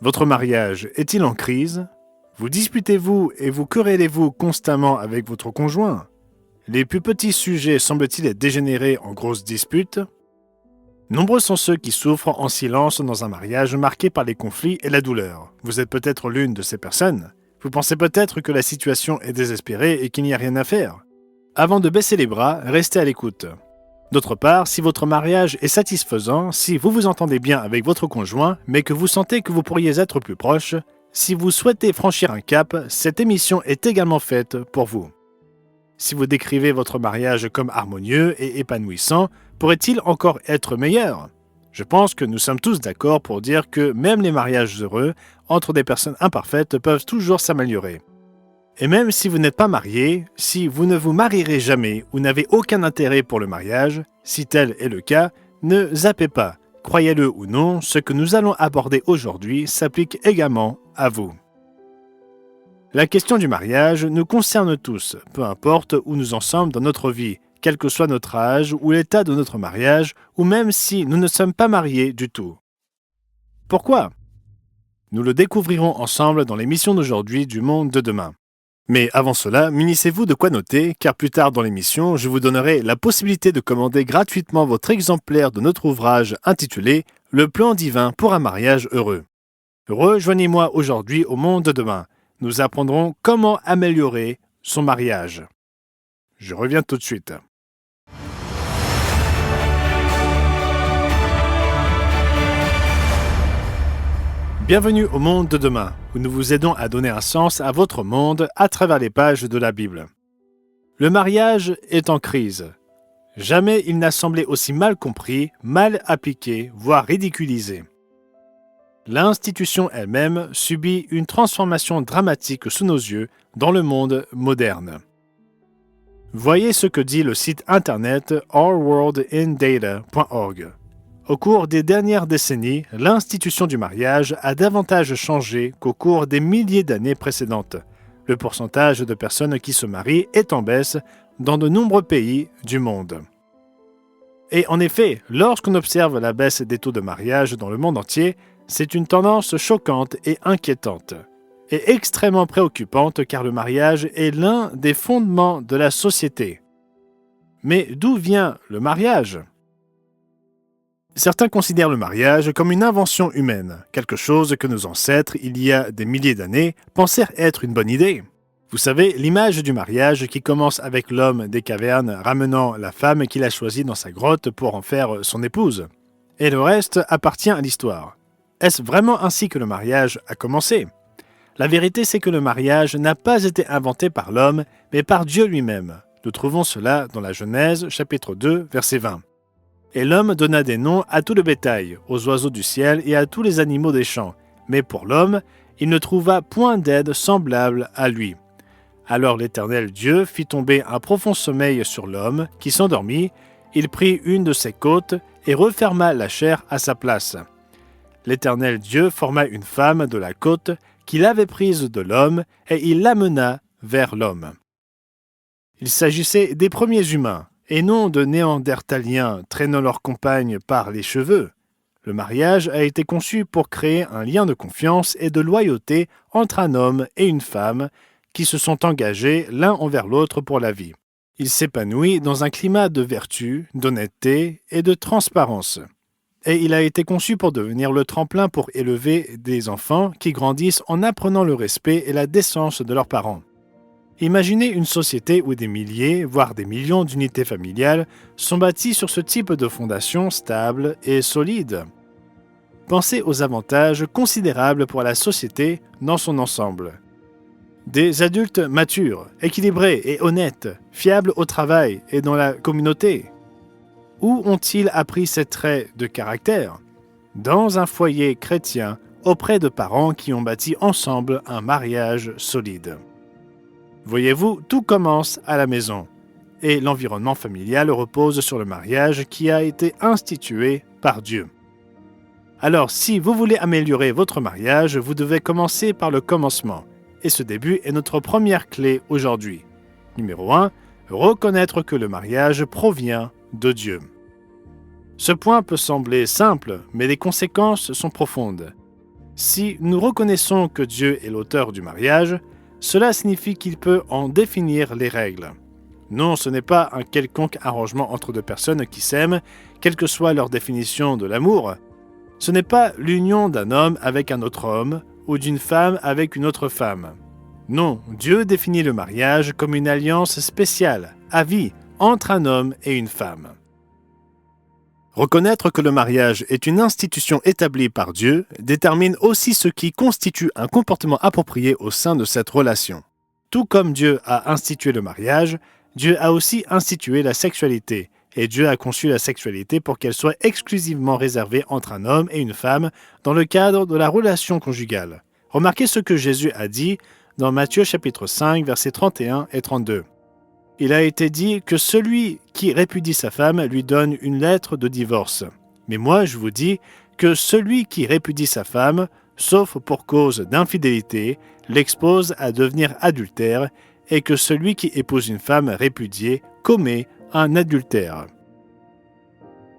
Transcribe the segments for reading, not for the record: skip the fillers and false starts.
Votre mariage est-il en crise? Vous disputez-vous et vous querellez-vous constamment avec votre conjoint? Les plus petits sujets semblent-ils dégénérer en grosses disputes? Nombreux sont ceux qui souffrent en silence dans un mariage marqué par les conflits et la douleur. Vous êtes peut-être l'une de ces personnes. Vous pensez peut-être que la situation est désespérée et qu'il n'y a rien à faire. Avant de baisser les bras, restez à l'écoute. D'autre part, si votre mariage est satisfaisant, si vous vous entendez bien avec votre conjoint, mais que vous sentez que vous pourriez être plus proche, si vous souhaitez franchir un cap, cette émission est également faite pour vous. Si vous décrivez votre mariage comme harmonieux et épanouissant, pourrait-il encore être meilleur? Je pense que nous sommes tous d'accord pour dire que même les mariages heureux entre des personnes imparfaites peuvent toujours s'améliorer. Et même si vous n'êtes pas marié, si vous ne vous marierez jamais ou n'avez aucun intérêt pour le mariage, si tel est le cas, ne zappez pas. Croyez-le ou non, ce que nous allons aborder aujourd'hui s'applique également à vous. La question du mariage nous concerne tous, peu importe où nous en sommes dans notre vie, quel que soit notre âge ou l'état de notre mariage, ou même si nous ne sommes pas mariés du tout. Pourquoi? Nous le découvrirons ensemble dans l'émission d'aujourd'hui du Monde de demain. Mais avant cela, munissez-vous de quoi noter, car plus tard dans l'émission, je vous donnerai la possibilité de commander gratuitement votre exemplaire de notre ouvrage intitulé « Le plan divin pour un mariage heureux ». Rejoignez-moi aujourd'hui au Monde de demain. Nous apprendrons comment améliorer son mariage. Je reviens tout de suite. Bienvenue au Monde de demain, où nous vous aidons à donner un sens à votre monde à travers les pages de la Bible. Le mariage est en crise. Jamais il n'a semblé aussi mal compris, mal appliqué, voire ridiculisé. L'institution elle-même subit une transformation dramatique sous nos yeux dans le monde moderne. Voyez ce que dit le site internet ourworldindata.org. Au cours des dernières décennies, l'institution du mariage a davantage changé qu'au cours des milliers d'années précédentes. Le pourcentage de personnes qui se marient est en baisse dans de nombreux pays du monde. Et en effet, lorsqu'on observe la baisse des taux de mariage dans le monde entier, c'est une tendance choquante et inquiétante, et extrêmement préoccupante car le mariage est l'un des fondements de la société. Mais d'où vient le mariage? Certains considèrent le mariage comme une invention humaine, quelque chose que nos ancêtres, il y a des milliers d'années, pensèrent être une bonne idée. Vous savez, l'image du mariage qui commence avec l'homme des cavernes ramenant la femme qu'il a choisie dans sa grotte pour en faire son épouse. Et le reste appartient à l'histoire. Est-ce vraiment ainsi que le mariage a commencé? La vérité, c'est que le mariage n'a pas été inventé par l'homme, mais par Dieu lui-même. Nous trouvons cela dans la Genèse, chapitre 2, verset 20. Et l'homme donna des noms à tout le bétail, aux oiseaux du ciel et à tous les animaux des champs. Mais pour l'homme, il ne trouva point d'aide semblable à lui. Alors l'Éternel Dieu fit tomber un profond sommeil sur l'homme, qui s'endormit. Il prit une de ses côtes et referma la chair à sa place. L'Éternel Dieu forma une femme de la côte qu'il avait prise de l'homme et il l'amena vers l'homme. Il s'agissait des premiers humains, et non de néandertaliens traînant leur compagne par les cheveux. Le mariage a été conçu pour créer un lien de confiance et de loyauté entre un homme et une femme qui se sont engagés l'un envers l'autre pour la vie. Il s'épanouit dans un climat de vertu, d'honnêteté et de transparence. Et il a été conçu pour devenir le tremplin pour élever des enfants qui grandissent en apprenant le respect et la décence de leurs parents. Imaginez une société où des milliers, voire des millions d'unités familiales sont bâties sur ce type de fondation stable et solide. Pensez aux avantages considérables pour la société dans son ensemble. Des adultes matures, équilibrés et honnêtes, fiables au travail et dans la communauté. Où ont-ils appris ces traits de caractère? Dans un foyer chrétien, auprès de parents qui ont bâti ensemble un mariage solide. Voyez-vous, tout commence à la maison, et l'environnement familial repose sur le mariage qui a été institué par Dieu. Alors, si vous voulez améliorer votre mariage, vous devez commencer par le commencement, et ce début est notre première clé aujourd'hui. Numéro 1, reconnaître que le mariage provient de Dieu. Ce point peut sembler simple, mais les conséquences sont profondes. Si nous reconnaissons que Dieu est l'auteur du mariage, cela signifie qu'il peut en définir les règles. Non, ce n'est pas un quelconque arrangement entre deux personnes qui s'aiment, quelle que soit leur définition de l'amour. Ce n'est pas l'union d'un homme avec un autre homme ou d'une femme avec une autre femme. Non, Dieu définit le mariage comme une alliance spéciale, à vie, entre un homme et une femme. Reconnaître que le mariage est une institution établie par Dieu détermine aussi ce qui constitue un comportement approprié au sein de cette relation. Tout comme Dieu a institué le mariage, Dieu a aussi institué la sexualité, et Dieu a conçu la sexualité pour qu'elle soit exclusivement réservée entre un homme et une femme dans le cadre de la relation conjugale. Remarquez ce que Jésus a dit dans Matthieu chapitre 5, versets 31 et 32. Il a été dit que celui qui répudie sa femme lui donne une lettre de divorce. Mais moi, je vous dis que celui qui répudie sa femme, sauf pour cause d'infidélité, l'expose à devenir adultère, et que celui qui épouse une femme répudiée commet un adultère.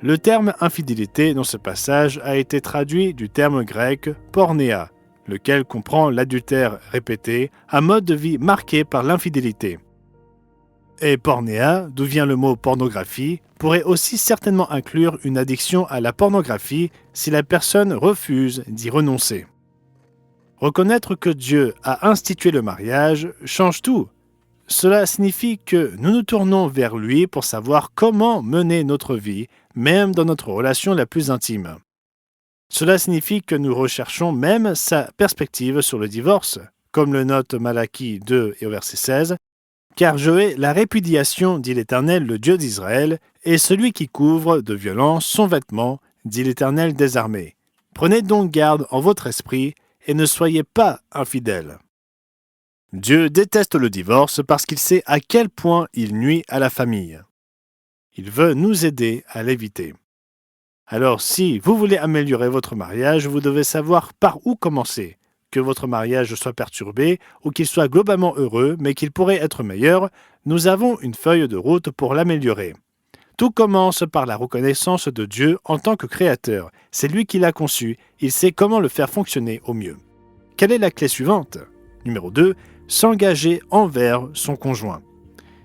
Le terme infidélité dans ce passage a été traduit du terme grec pornéa, lequel comprend l'adultère répété, un mode de vie marqué par l'infidélité. Et pornéa, d'où vient le mot pornographie, pourrait aussi certainement inclure une addiction à la pornographie si la personne refuse d'y renoncer. Reconnaître que Dieu a institué le mariage change tout. Cela signifie que nous nous tournons vers lui pour savoir comment mener notre vie, même dans notre relation la plus intime. Cela signifie que nous recherchons même sa perspective sur le divorce, comme le note Malachie 2 et au verset 16, « Car je hais la répudiation, dit l'Éternel, le Dieu d'Israël, et celui qui couvre de violence son vêtement, dit l'Éternel des armées. Prenez donc garde en votre esprit, et ne soyez pas infidèles. » Dieu déteste le divorce parce qu'il sait à quel point il nuit à la famille. Il veut nous aider à l'éviter. Alors, si vous voulez améliorer votre mariage, vous devez savoir par où commencer. Que votre mariage soit perturbé ou qu'il soit globalement heureux, mais qu'il pourrait être meilleur, nous avons une feuille de route pour l'améliorer. Tout commence par la reconnaissance de Dieu en tant que créateur. C'est lui qui l'a conçu, il sait comment le faire fonctionner au mieux. Quelle est la clé suivante? Numéro 2. S'engager envers son conjoint.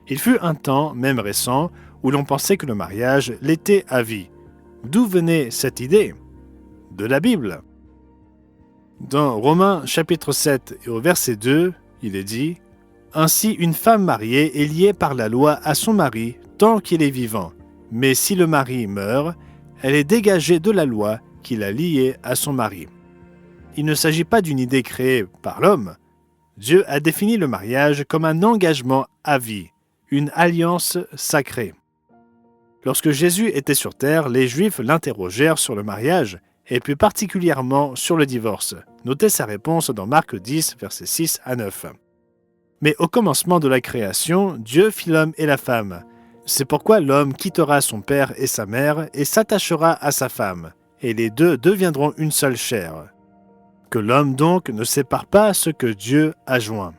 Il fut un temps, même récent, où l'on pensait que le mariage l'était à vie. D'où venait cette idée? De la Bible. Dans Romains chapitre 7 et au verset 2, il est dit « Ainsi une femme mariée est liée par la loi à son mari tant qu'il est vivant, mais si le mari meurt, elle est dégagée de la loi qui l'a liée à son mari. » Il ne s'agit pas d'une idée créée par l'homme. Dieu a défini le mariage comme un engagement à vie, une alliance sacrée. Lorsque Jésus était sur terre, les Juifs l'interrogèrent sur le mariage, et plus particulièrement sur le divorce. Notez sa réponse dans Marc 10, versets 6 à 9. Mais au commencement de la création, Dieu fit l'homme et la femme. C'est pourquoi l'homme quittera son père et sa mère et s'attachera à sa femme, et les deux deviendront une seule chair. Que l'homme donc ne sépare pas ce que Dieu a joint.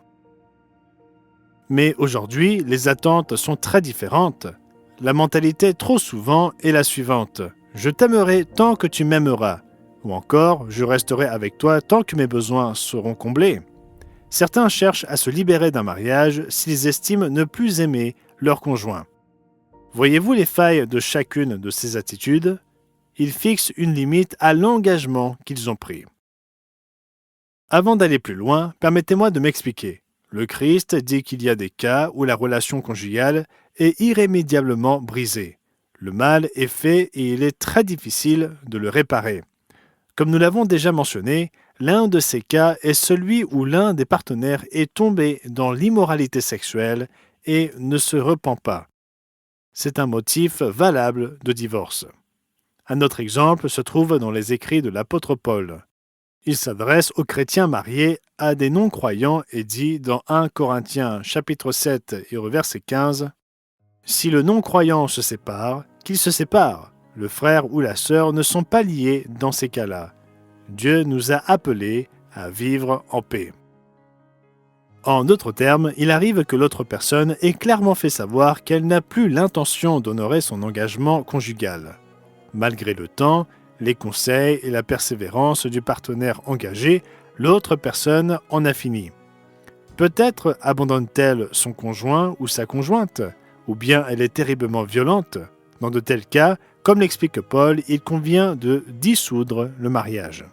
Mais aujourd'hui, les attentes sont très différentes. La mentalité trop souvent est la suivante. Je t'aimerai tant que tu m'aimeras. Ou encore, je resterai avec toi tant que mes besoins seront comblés. Certains cherchent à se libérer d'un mariage s'ils estiment ne plus aimer leur conjoint. Voyez-vous les failles de chacune de ces attitudes? Ils fixent une limite à l'engagement qu'ils ont pris. Avant d'aller plus loin, permettez-moi de m'expliquer. Le Christ dit qu'il y a des cas où la relation conjugale est irrémédiablement brisée. Le mal est fait et il est très difficile de le réparer. Comme nous l'avons déjà mentionné, l'un de ces cas est celui où l'un des partenaires est tombé dans l'immoralité sexuelle et ne se repent pas. C'est un motif valable de divorce. Un autre exemple se trouve dans les écrits de l'apôtre Paul. Il s'adresse aux chrétiens mariés à des non-croyants et dit dans 1 Corinthiens chapitre 7 et au verset 15 « Si le non-croyant se sépare, qu'il se sépare. Le frère ou la sœur ne sont pas liés dans ces cas-là. Dieu nous a appelés à vivre en paix. » En d'autres termes, il arrive que l'autre personne ait clairement fait savoir qu'elle n'a plus l'intention d'honorer son engagement conjugal. Malgré le temps, les conseils et la persévérance du partenaire engagé, l'autre personne en a fini. Peut-être abandonne-t-elle son conjoint ou sa conjointe, ou bien elle est terriblement violente. Dans de tels cas, comme l'explique Paul, il convient de dissoudre le mariage.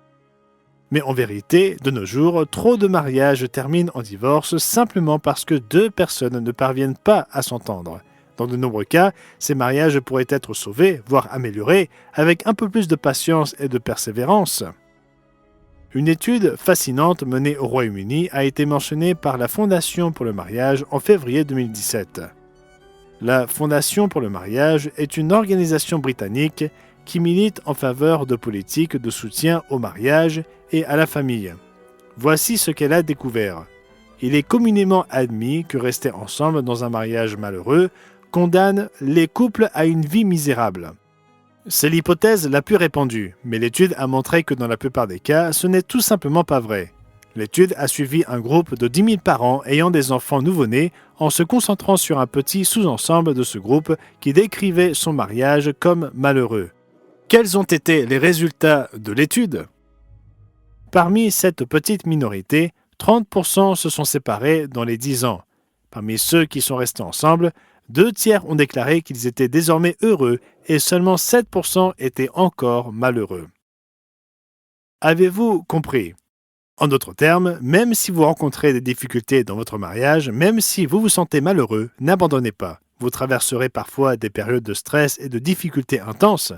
Mais en vérité, de nos jours, trop de mariages terminent en divorce simplement parce que deux personnes ne parviennent pas à s'entendre. Dans de nombreux cas, ces mariages pourraient être sauvés, voire améliorés, avec un peu plus de patience et de persévérance. Une étude fascinante menée au Royaume-Uni a été mentionnée par la Fondation pour le mariage en février 2017. La Fondation pour le mariage est une organisation britannique qui milite en faveur de politiques de soutien au mariage et à la famille. Voici ce qu'elle a découvert. Il est communément admis que rester ensemble dans un mariage malheureux condamne les couples à une vie misérable. C'est l'hypothèse la plus répandue, mais l'étude a montré que dans la plupart des cas, ce n'est tout simplement pas vrai. L'étude a suivi un groupe de 10 000 parents ayant des enfants nouveau-nés en se concentrant sur un petit sous-ensemble de ce groupe qui décrivait son mariage comme malheureux. Quels ont été les résultats de l'étude? Parmi cette petite minorité, 30% se sont séparés dans les 10 ans. Parmi ceux qui sont restés ensemble, 2 tiers ont déclaré qu'ils étaient désormais heureux et seulement 7% étaient encore malheureux. Avez-vous compris? En d'autres termes, même si vous rencontrez des difficultés dans votre mariage, même si vous vous sentez malheureux, n'abandonnez pas. Vous traverserez parfois des périodes de stress et de difficultés intenses.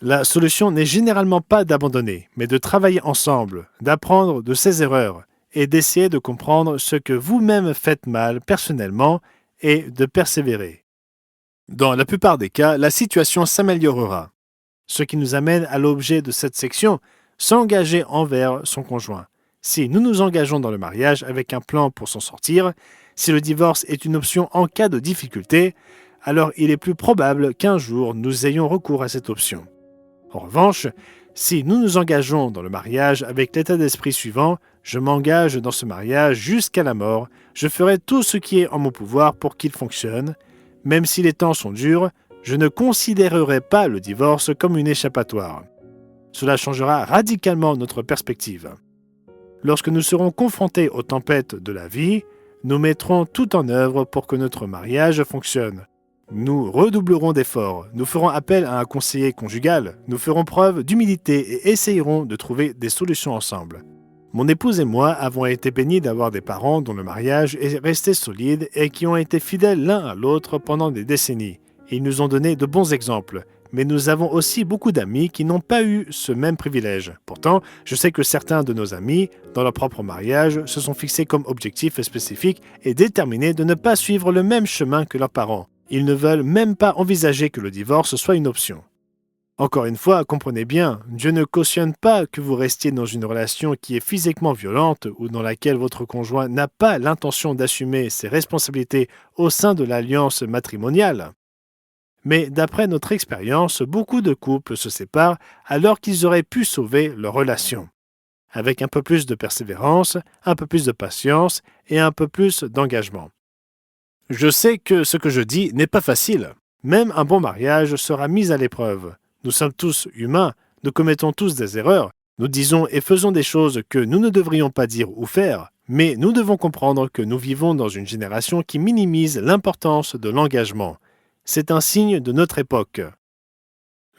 La solution n'est généralement pas d'abandonner, mais de travailler ensemble, d'apprendre de ses erreurs et d'essayer de comprendre ce que vous-même faites mal personnellement et de persévérer. Dans la plupart des cas, la situation s'améliorera. Ce qui nous amène à l'objet de cette section, s'engager envers son conjoint. Si nous nous engageons dans le mariage avec un plan pour s'en sortir, si le divorce est une option en cas de difficulté, alors il est plus probable qu'un jour nous ayons recours à cette option. En revanche, si nous nous engageons dans le mariage avec l'état d'esprit suivant, je m'engage dans ce mariage jusqu'à la mort, je ferai tout ce qui est en mon pouvoir pour qu'il fonctionne, même si les temps sont durs, je ne considérerai pas le divorce comme une échappatoire. Cela changera radicalement notre perspective. Lorsque nous serons confrontés aux tempêtes de la vie, nous mettrons tout en œuvre pour que notre mariage fonctionne. Nous redoublerons d'efforts, nous ferons appel à un conseiller conjugal, nous ferons preuve d'humilité et essayerons de trouver des solutions ensemble. Mon épouse et moi avons été bénis d'avoir des parents dont le mariage est resté solide et qui ont été fidèles l'un à l'autre pendant des décennies. Ils nous ont donné de bons exemples, mais nous avons aussi beaucoup d'amis qui n'ont pas eu ce même privilège. Pourtant, je sais que certains de nos amis, dans leur propre mariage, se sont fixés comme objectif spécifique et déterminés de ne pas suivre le même chemin que leurs parents. Ils ne veulent même pas envisager que le divorce soit une option. Encore une fois, comprenez bien, Dieu ne cautionne pas que vous restiez dans une relation qui est physiquement violente ou dans laquelle votre conjoint n'a pas l'intention d'assumer ses responsabilités au sein de l'alliance matrimoniale. Mais d'après notre expérience, beaucoup de couples se séparent alors qu'ils auraient pu sauver leur relation. Avec un peu plus de persévérance, un peu plus de patience et un peu plus d'engagement. Je sais que ce que je dis n'est pas facile. Même un bon mariage sera mis à l'épreuve. Nous sommes tous humains, nous commettons tous des erreurs, nous disons et faisons des choses que nous ne devrions pas dire ou faire, mais nous devons comprendre que nous vivons dans une génération qui minimise l'importance de l'engagement. C'est un signe de notre époque.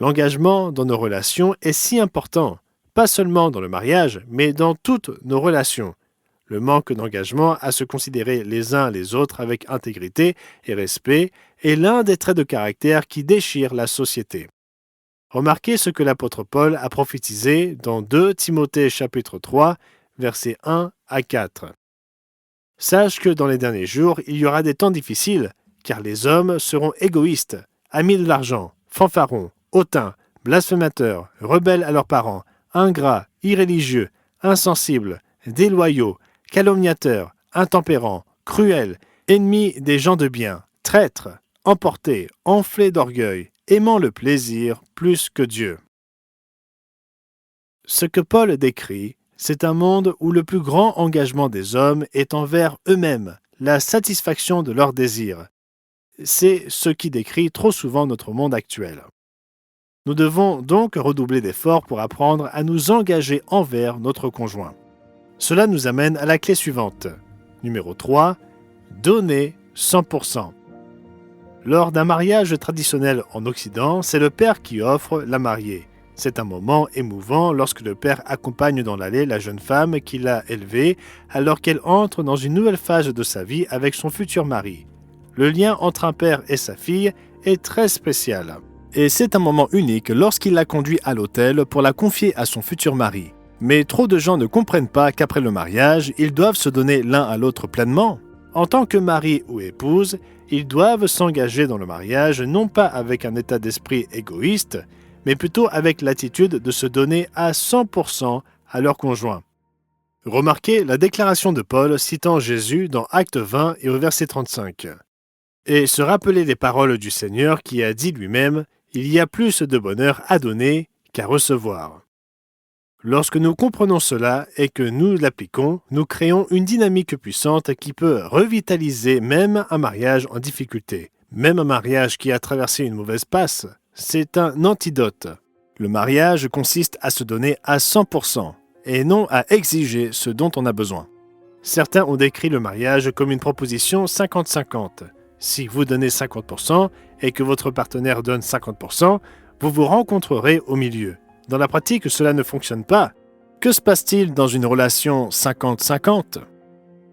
L'engagement dans nos relations est si important, pas seulement dans le mariage, mais dans toutes nos relations. Le manque d'engagement à se considérer les uns les autres avec intégrité et respect est l'un des traits de caractère qui déchirent la société. Remarquez ce que l'apôtre Paul a prophétisé dans 2 Timothée chapitre 3, versets 1 à 4. Sache que dans les derniers jours, il y aura des temps difficiles, car les hommes seront égoïstes, amis de l'argent, fanfarons, hautains, blasphémateurs, rebelles à leurs parents, ingrats, irréligieux, insensibles, déloyaux, calomniateurs, intempérants, cruels, ennemis des gens de bien, traîtres, emportés, enflés d'orgueil, aimant le plaisir plus que Dieu. Ce que Paul décrit, c'est un monde où le plus grand engagement des hommes est envers eux-mêmes, la satisfaction de leurs désirs. C'est ce qui décrit trop souvent notre monde actuel. Nous devons donc redoubler d'efforts pour apprendre à nous engager envers notre conjoint. Cela nous amène à la clé suivante. Numéro 3. Donner 100%. Lors d'un mariage traditionnel en Occident, c'est le père qui offre la mariée. C'est un moment émouvant lorsque le père accompagne dans l'allée la jeune femme qu'il a élevée alors qu'elle entre dans une nouvelle phase de sa vie avec son futur mari. Le lien entre un père et sa fille est très spécial. Et c'est un moment unique lorsqu'il la conduit à l'hôtel pour la confier à son futur mari. Mais trop de gens ne comprennent pas qu'après le mariage, ils doivent se donner l'un à l'autre pleinement. En tant que mari ou épouse, ils doivent s'engager dans le mariage non pas avec un état d'esprit égoïste, mais plutôt avec l'attitude de se donner à 100% à leur conjoint. Remarquez la déclaration de Paul citant Jésus dans Acte 20 et au verset 35. Et se rappeler les paroles du Seigneur qui a dit lui-même « Il y a plus de bonheur à donner qu'à recevoir ». Lorsque nous comprenons cela et que nous l'appliquons, nous créons une dynamique puissante qui peut revitaliser même un mariage en difficulté. Même un mariage qui a traversé une mauvaise passe, c'est un antidote. Le mariage consiste à se donner à 100% et non à exiger ce dont on a besoin. Certains ont décrit le mariage comme une proposition 50-50. Si vous donnez 50% et que votre partenaire donne 50%, vous vous rencontrerez au milieu. Dans la pratique, cela ne fonctionne pas. Que se passe-t-il dans une relation 50-50 ?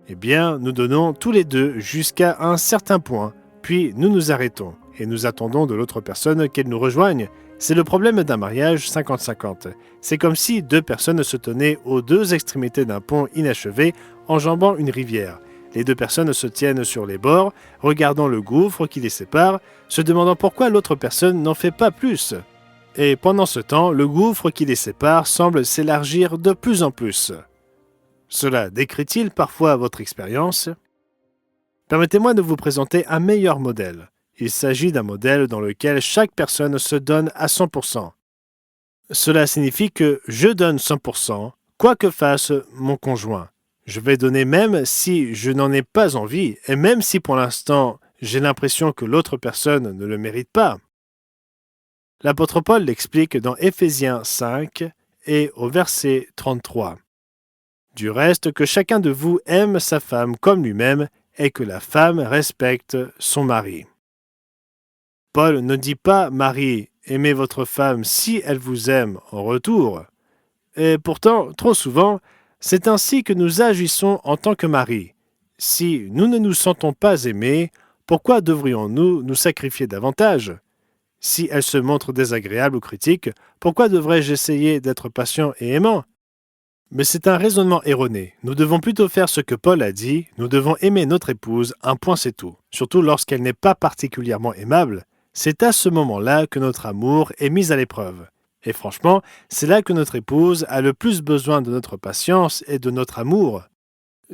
Eh bien, nous donnons tous les deux jusqu'à un certain point, puis nous nous arrêtons et nous attendons de l'autre personne qu'elle nous rejoigne. C'est le problème d'un mariage 50-50. C'est comme si deux personnes se tenaient aux deux extrémités d'un pont inachevé enjambant une rivière. Les deux personnes se tiennent sur les bords, regardant le gouffre qui les sépare, se demandant pourquoi l'autre personne n'en fait pas plus. Et pendant ce temps, le gouffre qui les sépare semble s'élargir de plus en plus. Cela décrit-il parfois votre expérience ? Permettez-moi de vous présenter un meilleur modèle. Il s'agit d'un modèle dans lequel chaque personne se donne à 100%. Cela signifie que je donne 100%, quoi que fasse mon conjoint. Je vais donner même si je n'en ai pas envie, et même si pour l'instant j'ai l'impression que l'autre personne ne le mérite pas. L'apôtre Paul l'explique dans Éphésiens 5 et au verset 33. Du reste, que chacun de vous aime sa femme comme lui-même et que la femme respecte son mari. Paul ne dit pas « Mari, aimez votre femme si elle vous aime en retour ». Et pourtant, trop souvent, c'est ainsi que nous agissons en tant que mari. Si nous ne nous sentons pas aimés, pourquoi devrions-nous nous sacrifier davantage ? Si elle se montre désagréable ou critique, pourquoi devrais-je essayer d'être patient et aimant ? Mais c'est un raisonnement erroné. Nous devons plutôt faire ce que Paul a dit, nous devons aimer notre épouse, un point c'est tout. Surtout lorsqu'elle n'est pas particulièrement aimable, c'est à ce moment-là que notre amour est mis à l'épreuve. Et franchement, c'est là que notre épouse a le plus besoin de notre patience et de notre amour.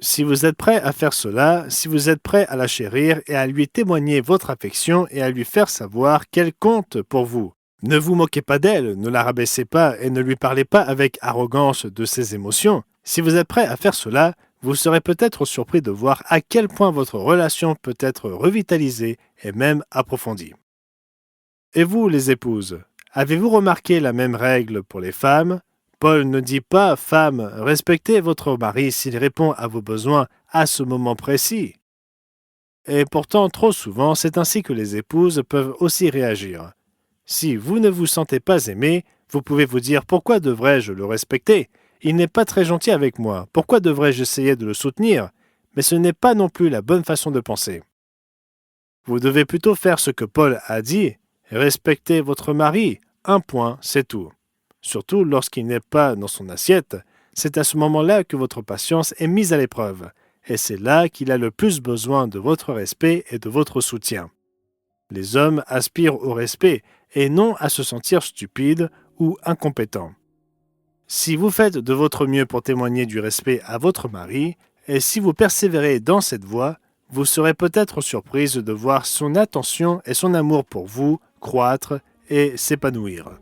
Si vous êtes prêt à faire cela, si vous êtes prêt à la chérir et à lui témoigner votre affection et à lui faire savoir qu'elle compte pour vous, ne vous moquez pas d'elle, ne la rabaissez pas et ne lui parlez pas avec arrogance de ses émotions. Si vous êtes prêt à faire cela, vous serez peut-être surpris de voir à quel point votre relation peut être revitalisée et même approfondie. Et vous, les épouses, avez-vous remarqué la même règle pour les femmes ? Paul ne dit pas « Femme, respectez votre mari s'il répond à vos besoins à ce moment précis ». Et pourtant, trop souvent, c'est ainsi que les épouses peuvent aussi réagir. Si vous ne vous sentez pas aimé, vous pouvez vous dire « Pourquoi devrais-je le respecter ? Il n'est pas très gentil avec moi. Pourquoi devrais-je essayer de le soutenir ? » Mais ce n'est pas non plus la bonne façon de penser. Vous devez plutôt faire ce que Paul a dit « Respectez votre mari. Un point, c'est tout. » Surtout lorsqu'il n'est pas dans son assiette, c'est à ce moment-là que votre patience est mise à l'épreuve, et c'est là qu'il a le plus besoin de votre respect et de votre soutien. Les hommes aspirent au respect et non à se sentir stupides ou incompétents. Si vous faites de votre mieux pour témoigner du respect à votre mari, et si vous persévérez dans cette voie, vous serez peut-être surprise de voir son attention et son amour pour vous croître et s'épanouir.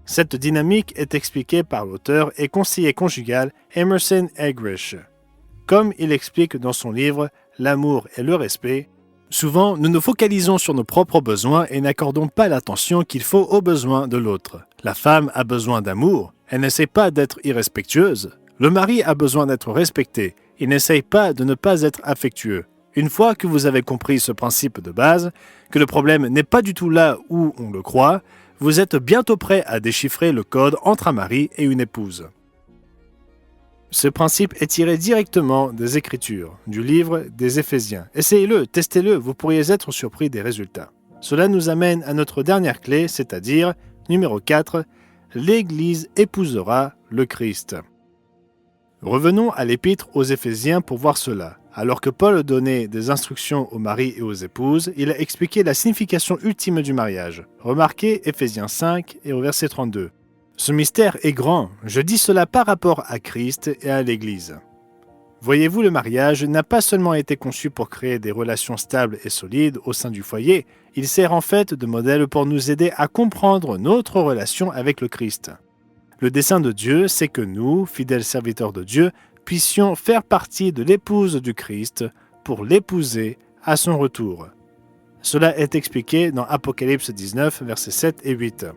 Cette dynamique est expliquée par l'auteur et conseiller conjugal Emerson Eggerichs. Comme il explique dans son livre « L'amour et le respect », Souvent, nous nous focalisons sur nos propres besoins et n'accordons pas l'attention qu'il faut aux besoins de l'autre. La femme a besoin d'amour, elle n'essaie pas d'être irrespectueuse. Le mari a besoin d'être respecté, il n'essaye pas de ne pas être affectueux. Une fois que vous avez compris ce principe de base, que le problème n'est pas du tout là où on le croit, vous êtes bientôt prêt à déchiffrer le code entre un mari et une épouse. Ce principe est tiré directement des Écritures, du livre des Éphésiens. Essayez-le, testez-le, vous pourriez être surpris des résultats. Cela nous amène à notre dernière clé, c'est-à-dire, numéro 4, l'Église épousera le Christ. Revenons à l'épître aux Éphésiens pour voir cela. Alors que Paul donnait des instructions aux maris et aux épouses, il a expliqué la signification ultime du mariage. Remarquez Éphésiens 5 et au verset 32. Ce mystère est grand, je dis cela par rapport à Christ et à l'Église. Voyez-vous, le mariage n'a pas seulement été conçu pour créer des relations stables et solides au sein du foyer, il sert en fait de modèle pour nous aider à comprendre notre relation avec le Christ. Le dessein de Dieu, c'est que nous, fidèles serviteurs de Dieu, puissions faire partie de l'épouse du Christ pour l'épouser à son retour. Cela est expliqué dans Apocalypse 19, versets 7 et 8.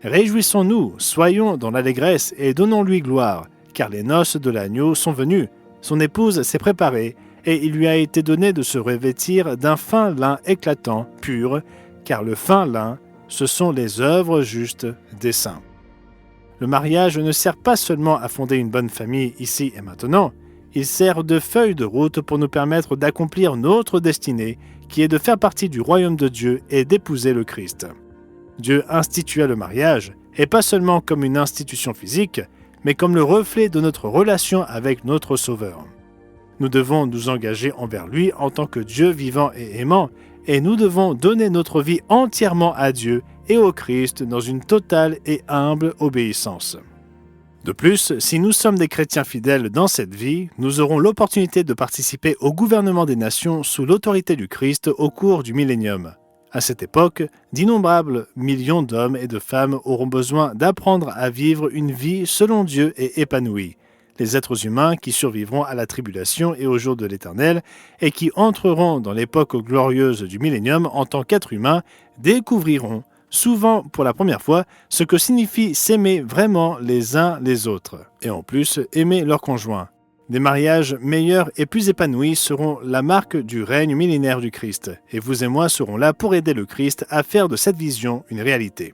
Réjouissons-nous, soyons dans l'allégresse et donnons-lui gloire, car les noces de l'agneau sont venues. Son épouse s'est préparée, et il lui a été donné de se revêtir d'un fin lin éclatant, pur, car le fin lin, ce sont les œuvres justes des saints. Le mariage ne sert pas seulement à fonder une bonne famille ici et maintenant, il sert de feuille de route pour nous permettre d'accomplir notre destinée, qui est de faire partie du royaume de Dieu et d'épouser le Christ. Dieu institua le mariage, et pas seulement comme une institution physique, mais comme le reflet de notre relation avec notre Sauveur. Nous devons nous engager envers lui en tant que Dieu vivant et aimant, et nous devons donner notre vie entièrement à Dieu et au Christ dans une totale et humble obéissance. De plus, si nous sommes des chrétiens fidèles dans cette vie, nous aurons l'opportunité de participer au gouvernement des nations sous l'autorité du Christ au cours du millénium. À cette époque, d'innombrables millions d'hommes et de femmes auront besoin d'apprendre à vivre une vie selon Dieu et épanouie. Les êtres humains qui survivront à la tribulation et au jour de l'Éternel et qui entreront dans l'époque glorieuse du millénium en tant qu'êtres humains découvriront, souvent pour la première fois, ce que signifie s'aimer vraiment les uns les autres, et en plus aimer leur conjoint. Des mariages meilleurs et plus épanouis seront la marque du règne millénaire du Christ, et vous et moi serons là pour aider le Christ à faire de cette vision une réalité.